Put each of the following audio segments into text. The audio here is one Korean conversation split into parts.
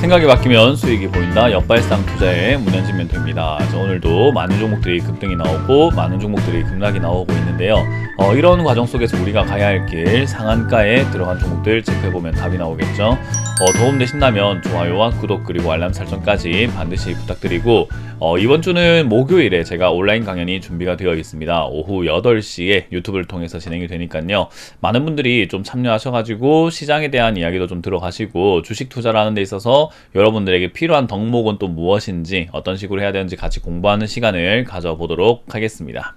생각이 바뀌면 수익이 보인다. 역발상 투자의 문현진 멘토입니다. 오늘도 많은 종목들이 급등이 나오고 많은 종목들이 급락이 나오고 있는데요. 이런 과정 속에서 우리가 가야 할 길 상한가에 들어간 종목들 체크해보면 답이 나오겠죠. 도움되신다면 좋아요와 구독 그리고 알람 설정까지 반드시 부탁드리고 이번 주는 목요일에 제가 온라인 강연이 준비가 되어 있습니다. 오후 8시에 유튜브를 통해서 진행이 되니까요. 많은 분들이 좀 참여하셔가지고 시장에 대한 이야기도 좀 들어가시고 주식 투자를 하는 데 있어서 여러분들에게 필요한 덕목은 또 무엇인지 어떤 식으로 해야 되는지 같이 공부하는 시간을 가져보도록 하겠습니다.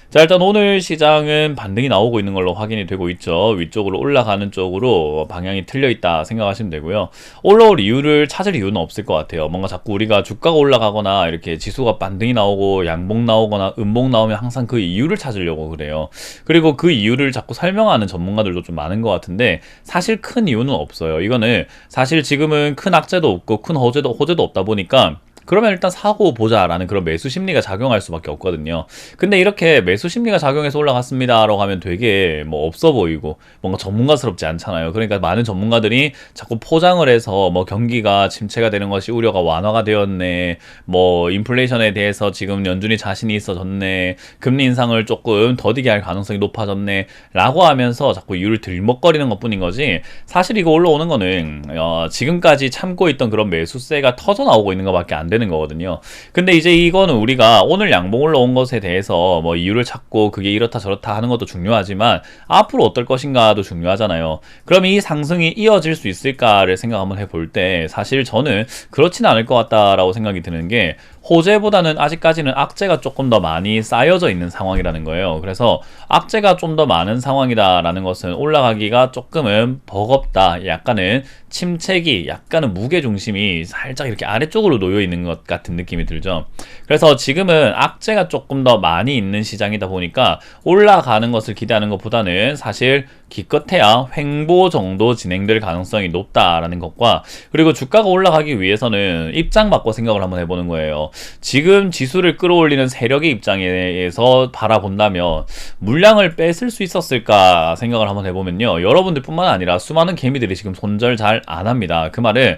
자, 일단 오늘 시장은 반등이 나오고 있는 걸로 확인이 되고 있죠. 위쪽으로 올라가는 쪽으로 방향이 틀려 있다 생각하시면 되고요. 올라올 이유를 찾을 이유는 없을 것 같아요. 뭔가 자꾸 우리가 주가가 올라가거나 이렇게 지수가 반등이 나오고 양봉 나오거나 음봉 나오면 항상 그 이유를 찾으려고 그래요. 그리고 그 이유를 자꾸 설명하는 전문가들도 좀 많은 것 같은데 사실 큰 이유는 없어요. 이거는 사실 지금은 큰 악재도 없고 큰 호재도 없다 보니까 그러면 일단 사고 보자라는 그런 매수 심리가 작용할 수밖에 없거든요. 근데 이렇게 매수 심리가 작용해서 올라갔습니다라고 하면 되게 뭐 없어 보이고 뭔가 전문가스럽지 않잖아요. 그러니까 많은 전문가들이 자꾸 포장을 해서 뭐 경기가 침체가 되는 것이 우려가 완화가 되었네, 뭐 인플레이션에 대해서 지금 연준이 자신이 있어졌네, 금리 인상을 조금 더디게 할 가능성이 높아졌네 라고 하면서 자꾸 이유를 들먹거리는 것 뿐인 거지, 사실 이거 올라오는 거는 지금까지 참고 있던 그런 매수세가 터져 나오고 있는 것밖에 안 되는 거거든요. 근데 이제 이거는 우리가 오늘 양봉 올라온 것에 대해서 뭐 이유를 찾고 그게 이렇다 저렇다 하는 것도 중요하지만 앞으로 어떨 것인가도 중요하잖아요. 그럼 이 상승이 이어질 수 있을까를 생각 한번 해볼 때 사실 저는 그렇지는 않을 것 같다라고 생각이 드는 게, 호재보다는 아직까지는 악재가 조금 더 많이 쌓여져 있는 상황이라는 거예요. 그래서 악재가 좀 더 많은 상황이다라는 것은 올라가기가 조금은 버겁다, 약간은 침체기, 약간은 무게중심이 살짝 이렇게 아래쪽으로 놓여 있는 것 같은 느낌이 들죠. 그래서 지금은 악재가 조금 더 많이 있는 시장이다 보니까 올라가는 것을 기대하는 것보다는 사실 기껏해야 횡보 정도 진행될 가능성이 높다라는 것과, 그리고 주가가 올라가기 위해서는 입장 바꿔 생각을 한번 해보는 거예요. 지금 지수를 끌어올리는 세력의 입장에서 바라본다면 물량을 뺏을 수 있었을까 생각을 한번 해보면요, 여러분들 뿐만 아니라 수많은 개미들이 지금 손절 잘 안 합니다. 그 말은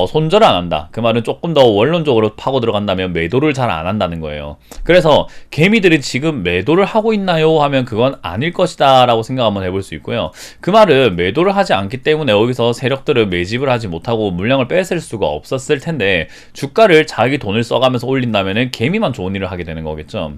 손절을 안 한다, 그 말은 조금 더 원론적으로 파고 들어간다면 매도를 잘 안 한다는 거예요. 그래서 개미들이 지금 매도를 하고 있나요 하면 그건 아닐 것이다 라고 생각 한번 해볼 수 있고요. 그 말은 매도를 하지 않기 때문에 여기서 세력들은 매집을 하지 못하고 물량을 뺏을 수가 없었을 텐데, 주가를 자기 돈을 써가면서 올린다면 개미만 좋은 일을 하게 되는 거겠죠.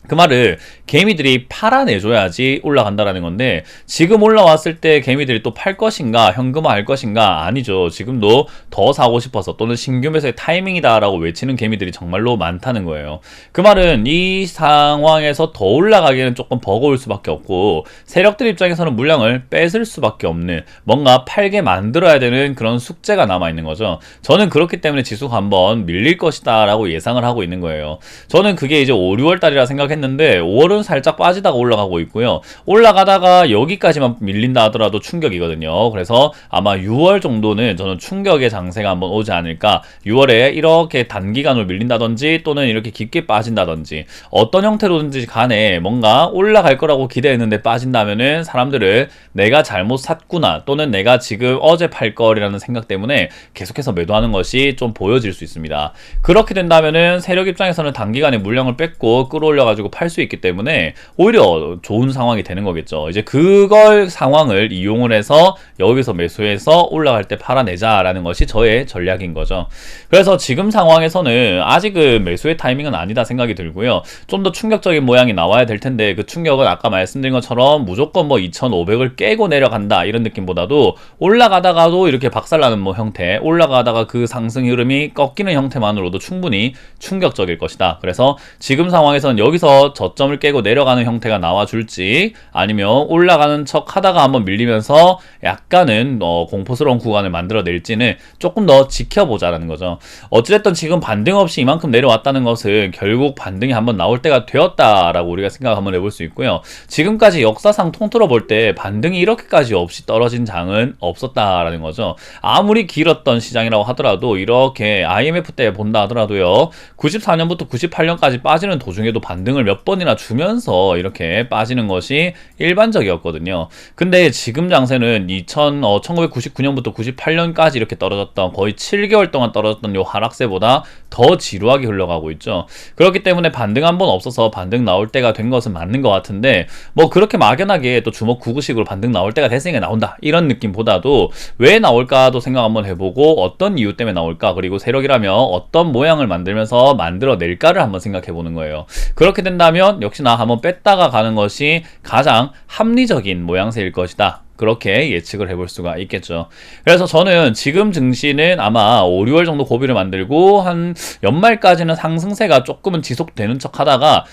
그 말을 개미들이 팔아내줘야지 올라간다라는 건데, 지금 올라왔을 때 개미들이 또 팔 것인가 현금화 할 것인가? 아니죠. 지금도 더 사고 싶어서 또는 신규 매수의 타이밍이다 라고 외치는 개미들이 정말로 많다는 거예요. 그 말은 이 상황에서 더 올라가기는 조금 버거울 수밖에 없고, 세력들 입장에서는 물량을 뺏을 수밖에 없는, 뭔가 팔게 만들어야 되는 그런 숙제가 남아있는 거죠. 저는 그렇기 때문에 지수가 한번 밀릴 것이다 라고 예상을 하고 있는 거예요. 저는 그게 이제 5, 6월 달이라 생각했는데 5월은 살짝 빠지다가 올라가고 있고요. 올라가다가 여기까지만 밀린다 하더라도 충격이거든요. 그래서 아마 6월 정도는 저는 충격의 장세가 한번 오지 않을까. 6월에 이렇게 단기간으로 밀린다든지 또는 이렇게 깊게 빠진다든지 어떤 형태로든지 간에 뭔가 올라갈 거라고 기대했는데 빠진다면은 사람들은 내가 잘못 샀구나, 또는 내가 지금 어제 팔 거라는 생각 때문에 계속해서 매도하는 것이 좀 보여질 수 있습니다. 그렇게 된다면은 세력 입장에서는 단기간에 물량을 뺏고 끌어올려가지고 팔 수 있기 때문에 오히려 좋은 상황이 되는 거겠죠. 이제 그걸 상황을 이용을 해서 여기서 매수해서 올라갈 때 팔아내자라는 것이 저의 전략인 거죠. 그래서 지금 상황에서는 아직은 매수의 타이밍은 아니다 생각이 들고요. 좀 더 충격적인 모양이 나와야 될 텐데, 그 충격은 아까 말씀드린 것처럼 무조건 뭐 2500을 깨고 내려간다 이런 느낌보다도 올라가다가도 이렇게 박살나는 뭐 형태, 올라가다가 그 상승 흐름이 꺾이는 형태만으로도 충분히 충격적일 것이다. 그래서 지금 상황에서는 여기서 저점을 깨고 내려가는 형태가 나와줄지, 아니면 올라가는 척 하다가 한번 밀리면서 약간은 공포스러운 구간을 만들어낼지는 조금 더 지켜보자라는 거죠. 어찌됐든 지금 반등 없이 이만큼 내려왔다는 것은 결국 반등이 한번 나올 때가 되었다라고 우리가 생각 한번 해볼 수 있고요. 지금까지 역사상 통틀어 볼 때 반등이 이렇게까지 없이 떨어진 장은 없었다라는 거죠. 아무리 길었던 시장이라고 하더라도 이렇게 IMF 때 본다 하더라도요, 94년부터 98년까지 빠지는 도중에도 반등을 반등을 몇 번이나 주면서 이렇게 빠지는 것이 일반적이었거든요. 근데 지금 장세는 1999년부터 98년까지 이렇게 떨어졌던 거의 7개월 동안 떨어졌던 요 하락세보다 더 지루하게 흘러가고 있죠. 그렇기 때문에 반등 한 번 없어서 반등 나올 때가 된 것은 맞는 것 같은데 뭐 그렇게 막연하게 또 주먹 구구식으로 반등 나올 때가 됐으니까 나온다 이런 느낌보다도 왜 나올까도 생각 한번 해보고 어떤 이유 때문에 나올까, 그리고 세력이라면 어떤 모양을 만들면서 만들어낼까를 한번 생각해 보는 거예요. 그렇게 된다면 역시나 한번 뺐다가 가는 것이 가장 합리적인 모양새일 것이다, 그렇게 예측을 해볼 수가 있겠죠. 그래서 저는 지금 증시는 아마 5, 6월 정도 고비를 만들고 한 연말까지는 상승세가 조금은 지속되는 척 하다가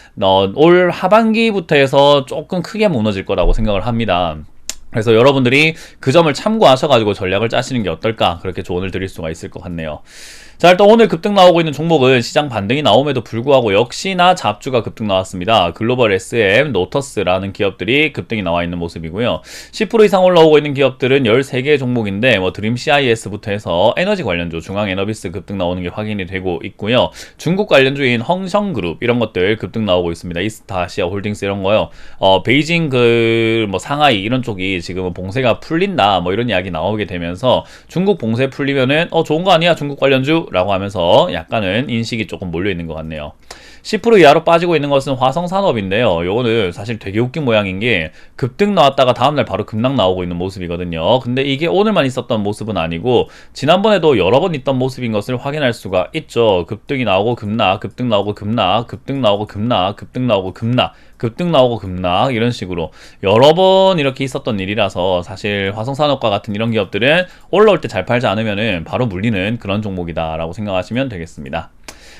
올 하반기부터 해서 조금 크게 무너질 거라고 생각을 합니다. 그래서 여러분들이 그 점을 참고하셔가지고 전략을 짜시는 게 어떨까, 그렇게 조언을 드릴 수가 있을 것 같네요. 자, 일단 오늘 급등 나오고 있는 종목은 시장 반등이 나옴에도 불구하고 역시나 잡주가 급등 나왔습니다. 글로벌 SM, 노터스라는 기업들이 급등이 나와 있는 모습이고요. 10% 이상 올라오고 있는 기업들은 13개의 종목인데 뭐 드림 CIS부터 해서 에너지 관련주, 중앙에너비스 급등 나오는 게 확인이 되고 있고요. 중국 관련주인 헝성그룹 이런 것들 급등 나오고 있습니다. 이스타, 아시아 홀딩스 이런 거요. 베이징 뭐 상하이 이런 쪽이 지금은 봉쇄가 풀린다 뭐 이런 이야기 나오게 되면서 중국 봉쇄 풀리면은 좋은 거 아니야 중국 관련주 라고 하면서 약간은 인식이 조금 몰려있는 것 같네요. 10% 이하로 빠지고 있는 것은 화성산업인데요. 요거는 사실 되게 웃긴 모양인 게 급등 나왔다가 다음날 바로 급락 나오고 있는 모습이거든요. 근데 이게 오늘만 있었던 모습은 아니고 지난번에도 여러 번 있던 모습인 것을 확인할 수가 있죠. 급등이 나오고 급락, 급등 나오고 급락, 급등 나오고 급락, 급등 나오고 급락, 급등 나오고 급락, 이런 식으로 여러 번 이렇게 있었던 일이라서 사실 화성산업과 같은 이런 기업들은 올라올 때 잘 팔지 않으면은 바로 물리는 그런 종목이다 라고 생각하시면 되겠습니다.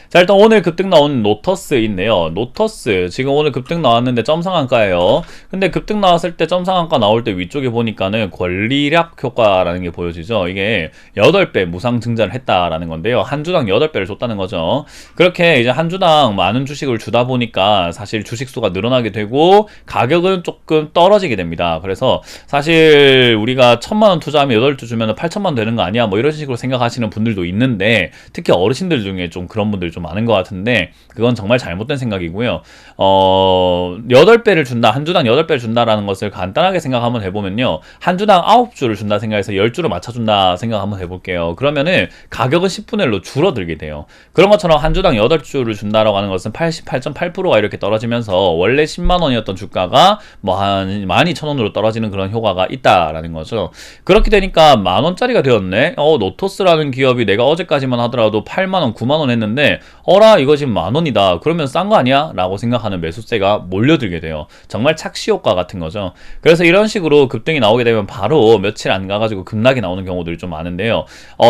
자, 일단 오늘 급등 나온 노터스인데요. 노터스 지금 오늘 급등 나왔는데 점상한가예요. 근데 급등 나왔을 때 점상한가 나올 때 위쪽에 보니까는 권리락 효과라는 게 보여지죠. 이게 8배 무상 증자를 했다라는 건데요. 한 주당 8배를 줬다는 거죠. 그렇게 이제 한 주당 많은 주식을 주다 보니까 사실 주식 수가 늘어나게 되고 가격은 조금 떨어지게 됩니다. 그래서 사실 우리가 1,000만원 투자하면 8주 주면 8,000만원 되는 거 아니야 뭐 이런 식으로 생각하시는 분들도 있는데 특히 어르신들 중에 좀 그런 분들 좀 많은 것 같은데 그건 정말 잘못된 생각이고요. 8배를 준다, 한 주당 8배를 준다라는 것을 간단하게 생각 한번 해보면요. 한 주당 9주를 준다 생각해서 10주를 맞춰준다 생각 한번 해볼게요. 그러면은 가격은 10분의 1로 줄어들게 돼요. 그런 것처럼 한 주당 8주를 준다라고 하는 것은 88.8%가 이렇게 떨어지면서 원래 10만원이었던 주가가 뭐 한 12,000원으로 떨어지는 그런 효과가 있다라는 거죠. 그렇게 되니까 만원짜리가 되었네. 노토스라는 기업이 내가 어제까지만 하더라도 8만원, 9만원 했는데 어라 이거 지금 만원이다 그러면 싼 거 아니야? 라고 생각하는 매수세가 몰려들게 돼요. 정말 착시효과 같은 거죠. 그래서 이런 식으로 급등이 나오게 되면 바로 며칠 안 가가지고 급락이 나오는 경우들이 좀 많은데요.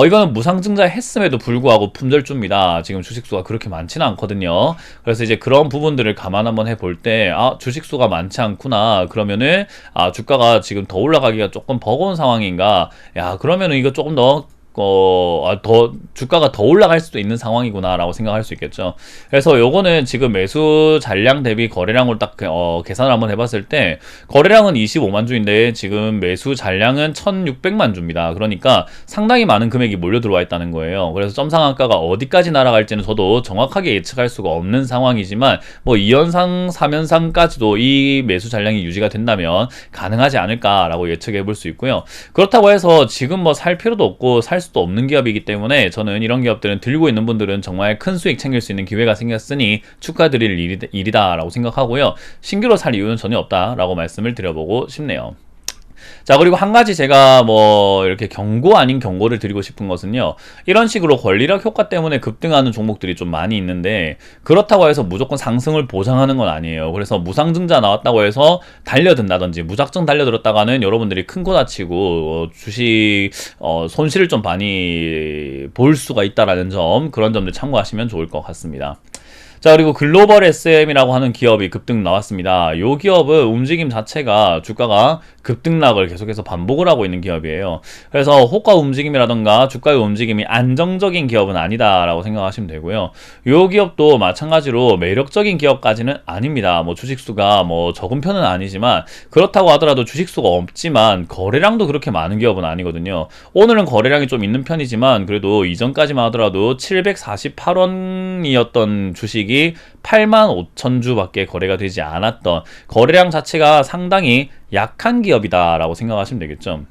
이거는 무상증자 했음에도 불구하고 품절주입니다. 지금 주식수가 그렇게 많지는 않거든요. 그래서 이제 그런 부분들을 감안 한번 해볼 때 주식수가 많지 않구나 그러면은 주가가 지금 더 올라가기가 조금 버거운 상황인가, 그러면은 이거 조금 더 주가가 더 올라갈 수도 있는 상황이구나 라고 생각할 수 있겠죠. 그래서 요거는 지금 매수 잔량 대비 거래량으로 딱 계산을 한번 해봤을 때 거래량은 25만 주인데 지금 매수 잔량은 1600만 주입니다. 그러니까 상당히 많은 금액이 몰려 들어와 있다는 거예요. 그래서 점상한가가 어디까지 날아갈지는 저도 정확하게 예측할 수가 없는 상황이지만 뭐 2연상 3연상까지도 이 매수 잔량이 유지가 된다면 가능하지 않을까라고 예측해 볼 수 있고요. 그렇다고 해서 지금 뭐 살 필요도 없고 살 수도 없는 기업이기 때문에 저는 이런 기업들은 들고 있는 분들은 정말 큰 수익 챙길 수 있는 기회가 생겼으니 축하드릴 일이다 라고 생각하고요. 신규로 살 이유는 전혀 없다 라고 말씀을 드려보고 싶네요. 자, 그리고 한 가지 제가 뭐 이렇게 경고 아닌 경고를 드리고 싶은 것은요, 이런 식으로 권리력 효과 때문에 급등하는 종목들이 좀 많이 있는데 그렇다고 해서 무조건 상승을 보장하는 건 아니에요. 그래서 무상증자 나왔다고 해서 달려든다든지 무작정 달려들었다가는 여러분들이 큰 코 다치고 주식 손실을 좀 많이 볼 수가 있다라는 점, 그런 점들 참고하시면 좋을 것 같습니다. 자, 그리고 글로벌 SM이라고 하는 기업이 급등 나왔습니다. 이 기업은 움직임 자체가 주가가 급등락을 계속해서 반복을 하고 있는 기업이에요. 그래서 호가 움직임이라던가 주가의 움직임이 안정적인 기업은 아니다라고 생각하시면 되고요. 이 기업도 마찬가지로 매력적인 기업까지는 아닙니다. 뭐 주식수가 뭐 적은 편은 아니지만 그렇다고 하더라도 주식수가 없지만 거래량도 그렇게 많은 기업은 아니거든요. 오늘은 거래량이 좀 있는 편이지만 그래도 이전까지만 하더라도 748원이었던 주식이 85,000주밖에 거래가 되지 않았던 거래량 자체가 상당히 약한 기업이다라고 생각하시면 되겠죠.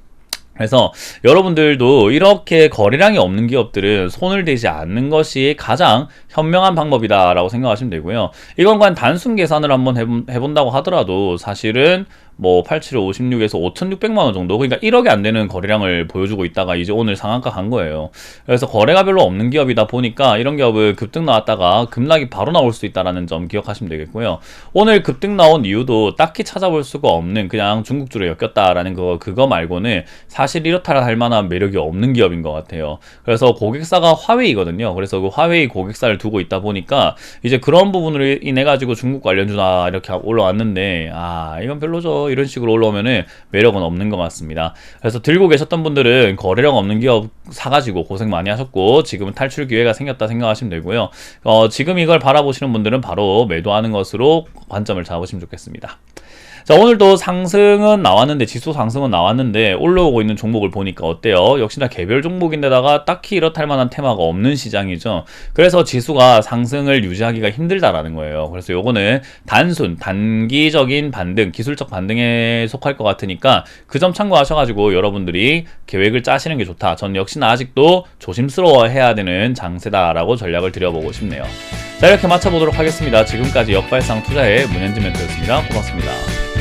그래서 여러분들도 이렇게 거래량이 없는 기업들은 손을 대지 않는 것이 가장 현명한 방법이다라고 생각하시면 되고요. 이건 그냥 단순 계산을 한번 해본다고 하더라도 사실은 뭐 8756에서 5,600만 원 정도, 그러니까 1억이 안 되는 거래량을 보여주고 있다가 이제 오늘 상한가 간 거예요. 그래서 거래가 별로 없는 기업이다 보니까 이런 기업은 급등 나왔다가 급락이 바로 나올 수 있다라는 점 기억하시면 되겠고요. 오늘 급등 나온 이유도 딱히 찾아볼 수가 없는 그냥 중국주로 엮였다라는 그거 말고는 사실 이렇다 할 만한 매력이 없는 기업인 것 같아요. 그래서 고객사가 화웨이거든요. 그래서 그 화웨이 고객사를 두고 있다 보니까 이제 그런 부분으로 인해 가지고 중국 관련주나 이렇게 올라왔는데 이건 별로죠. 이런 식으로 올라오면은 매력은 없는 것 같습니다. 그래서 들고 계셨던 분들은 거래량 없는 기업 사가지고 고생 많이 하셨고 지금은 탈출 기회가 생겼다 생각하시면 되고요. 지금 이걸 바라보시는 분들은 바로 매도하는 것으로 관점을 잡으시면 좋겠습니다. 자, 오늘도 상승은 나왔는데, 지수 상승은 나왔는데 올라오고 있는 종목을 보니까 어때요? 역시나 개별 종목인데다가 딱히 이렇다 할 만한 테마가 없는 시장이죠. 그래서 지수가 상승을 유지하기가 힘들다라는 거예요. 그래서 요거는 단기적인 반등, 기술적 반등에 속할 것 같으니까 그 점 참고하셔가지고 여러분들이 계획을 짜시는 게 좋다. 전 역시나 아직도 조심스러워 해야 되는 장세다라고 전략을 드려보고 싶네요. 자, 이렇게 맞춰보도록 하겠습니다. 지금까지 역발상 투자의 문현진 멘토였습니다. 고맙습니다.